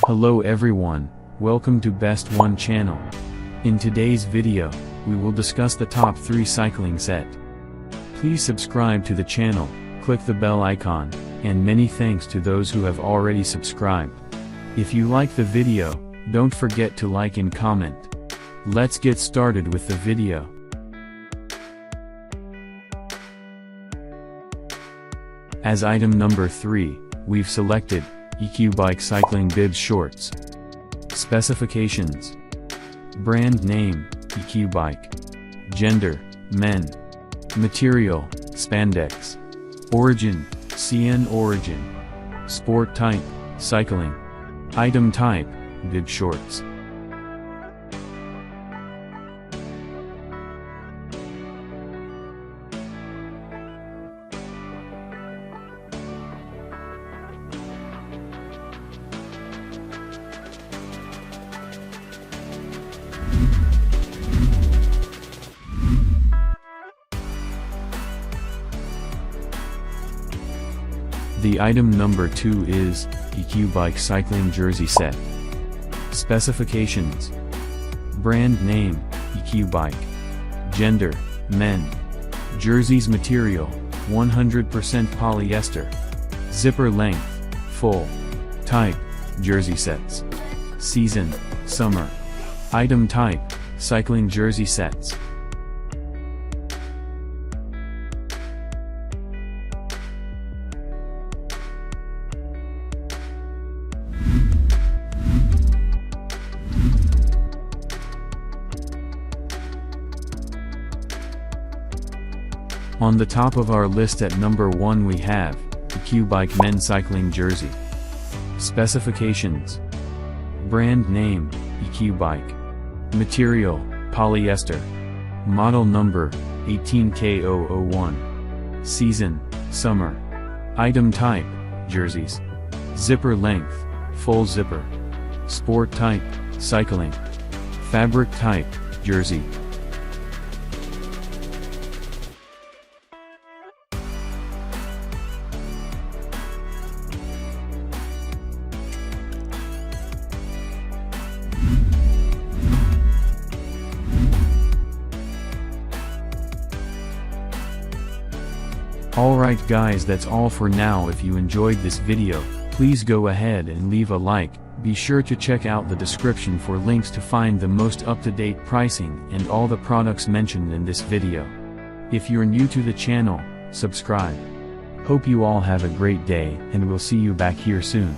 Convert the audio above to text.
Hello everyone, welcome to Best One channel. In today's video, we will discuss the top 3 cycling set. Please subscribe to the channel, click the bell icon, and many thanks to those who have already subscribed. If you like the video, don't forget to like and comment. Let's get started with the video. As item number 3, we've selected EQ Bike Cycling Bibs Shorts. Specifications: brand name, EQ Bike. Gender, men. Material, spandex. Origin, CN origin. Sport type, cycling. Item type, bib shorts. The item number 2 is EQ Bike Cycling Jersey Set. Specifications: brand name, EQ Bike. Gender, men. Jersey's material, 100% polyester. Zipper length, full. Type, jersey sets. Season, summer. Item type, cycling jersey sets. On the top of our list at number 1 we have EQ Bike Men's Cycling Jersey. Specifications: brand name, EQ Bike. Material, polyester. Model number, 18K001. Season, summer. Item type, jerseys. Zipper length, full zipper. Sport type, cycling. Fabric type, jersey. Alright guys, that's all for now. If you enjoyed this video, please go ahead and leave a like. Be sure to check out the description for links to find the most up-to-date pricing and all the products mentioned in this video. If you're new to the channel, subscribe. Hope you all have a great day, and we'll see you back here soon.